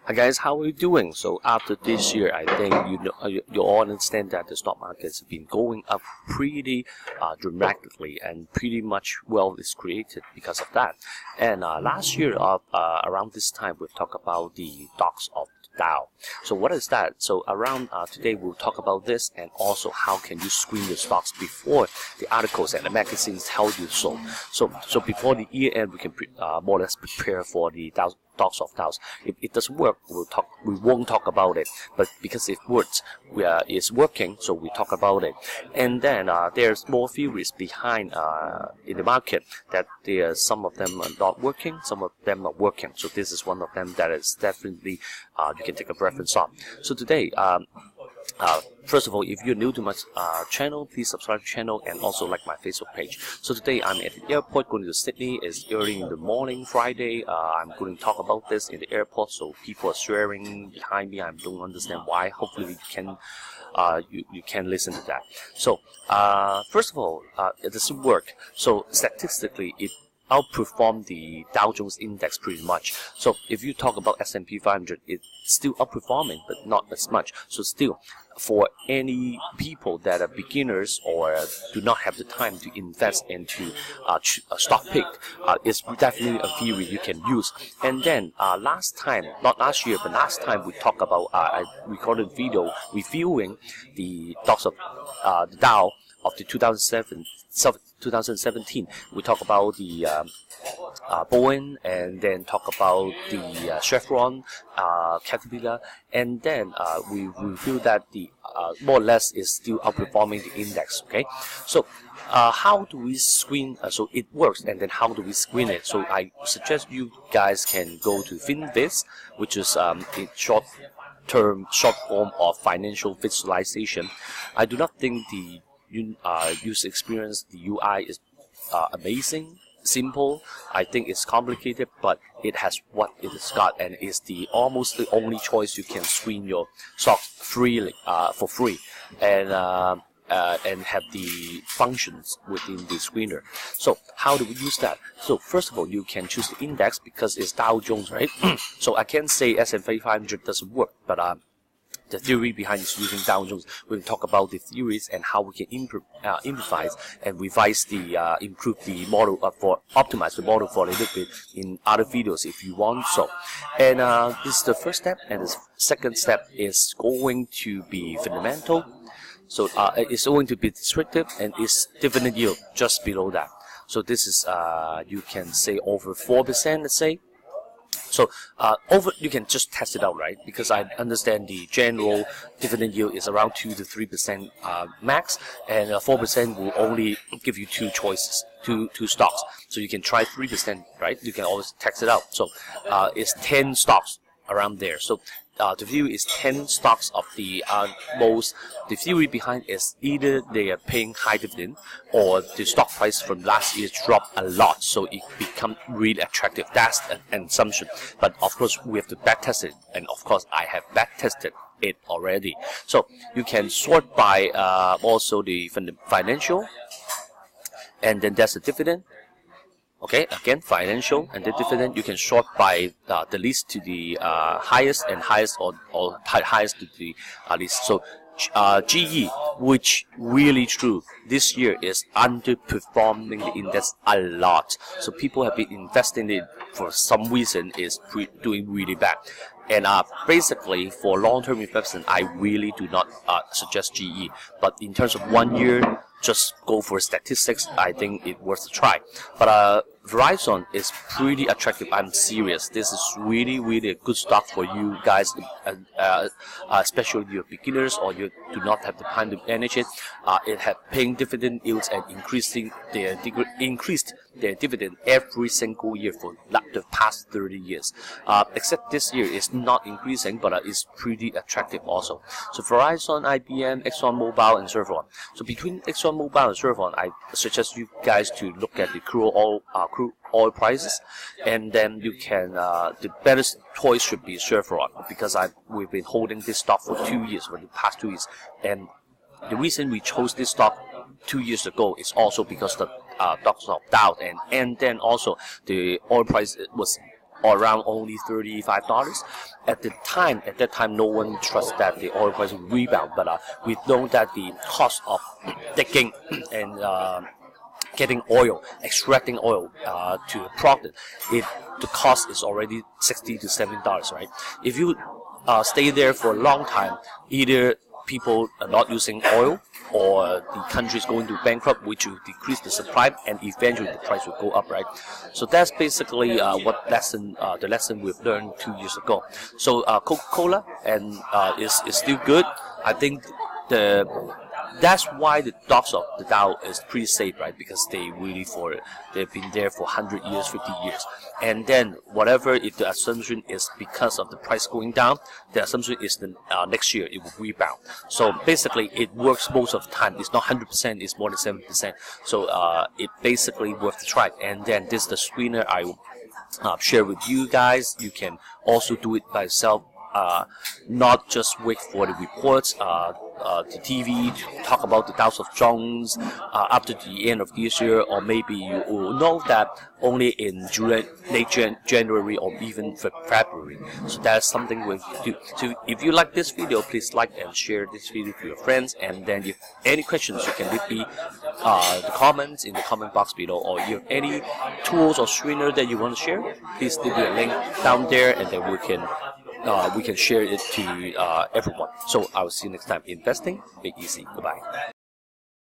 Hi guys, how are you doing? So after this year, I think you all understand that the stock market has been going up pretty dramatically, and pretty much wealth is created because of that. And last year, around this time, we'll talk about the stocks of Dow. So what is that? So around today we'll talk about this, and also how can you screen the stocks before the articles and the magazines tell you so. So before the year end, we can more or less prepare for the stocks of Dow. If it doesn't work, we won't talk about it. But because it works, it's working, so we talk about it. And then there's more theories behind in the market that some of them are not working, some of them are working. So this is one of them that is definitely you can take a reference on. So today, first of all, if you're new to my channel, please subscribe to the channel and also like my Facebook page. So today I'm at the airport going to Sydney. It's early in the morning, Friday. I'm going to talk about this in the airport, so people are swearing behind me. I don't understand why. Hopefully you can listen to that. So first of all, it doesn't work. So statistically, it outperformed the Dow Jones Index pretty much. So if you talk about S&P 500, it's still outperforming, but not as much. So still, for any people that are beginners or do not have the time to invest into a stock pick, it's definitely a theory you can use. And then last time, not last year, but last time we talked about, I recorded a video reviewing the stocks of the Dow of the 2017. We talk about the Boeing, and then talk about the Chevron, Caterpillar, and then we feel that the more or less is still outperforming the index. Okay, so how do we screen? So it works, and then how do we screen it? So I suggest you guys can go to FinViz, which is a short form of financial visualization. I do not think the user experience, the UI is amazing, simple. I think it's complicated, but it has what it has got, and it's almost the only choice you can screen your stocks freely for free, and have the functions within the screener. So how do we use that? So first of all, you can choose the index because it's Dow Jones, right? So I can't say S&P 500 doesn't work, but the theory behind is using Dow Jones. We'll talk about the theories and how we can improvise and revise improve the model for optimize the model for a little bit in other videos if you want so. And this is the first step, and the second step is going to be fundamental. So it's going to be descriptive, and it's dividend yield just below that. So this is you can say over 4%, let's say. So you can just test it out, right? Because I understand the general dividend yield is around 2 to 3% max, and 4% will only give you two choices, two stocks. So you can try 3%, right? You can always test it out. So it's 10 stocks around there. So the view is 10 stocks of the the theory behind is either they are paying high dividend, or the stock price from last year dropped a lot, so it becomes really attractive. That's an assumption, but of course we have to back test it, and of course I have back tested it already. So you can sort by also the financial, and then there's the dividend. Okay, again, financial and the dividend, you can sort by the least to the highest, and highest or highest to the least. So GE, which really true, this year is underperforming the index a lot. So people have been investing in it for some reason, is doing really bad. And basically, for long-term investment, I really do not suggest GE. But in terms of 1 year, just go for statistics. I think it's worth a try. But Verizon is pretty attractive. I'm serious. This is really a good stock for you guys, especially if you're beginners or you do not have the time to manage it. It has paying dividend yields and increased their dividend every single year for the past 30 years. Except this year is not increasing, but it's pretty attractive also. So Verizon, IBM, ExxonMobil, and so on. So between ExxonMobil and so on, I suggest you guys to look at the crude oil prices, and then you can the better choice should be Chevron, because we've been holding this stock for 2 years, for the past 2 years, and the reason we chose this stock 2 years ago is also because the stocks of Dow, and then also the oil price was around only $35. At that time, no one trusts that the oil price will rebound, but we know that the cost of digging and getting oil, extracting oil to a product, the cost is already $60 to $70, right? If you stay there for a long time, either people are not using oil, or the country is going to bankrupt, which will decrease the supply, and eventually the price will go up, right? So that's basically the lesson we've learned 2 years ago. So Coca-Cola and is still good. I think that's why the stocks of the Dow is pretty safe, right? Because they've been there for 100 years, 50 years. And then whatever, if the assumption is because of the price going down, the assumption is the next year it will rebound. So basically it works most of the time. It's not 100%, it's more than 70%. So it basically worth the try. And then this is the screener I will share with you guys. You can also do it by yourself. Not just wait for the reports, the TV to talk about the Dow Jones up to the end of this year, or maybe you will know that only in late January or even February. So that's something we do. So if you like this video, please like and share this video to your friends. And then if any questions, you can leave me the comments in the comment box below. Or if you have any tools or screener that you want to share, please leave me a link down there, and then we can share it to everyone. So I will see you next time. Investing, Big Easy. Goodbye.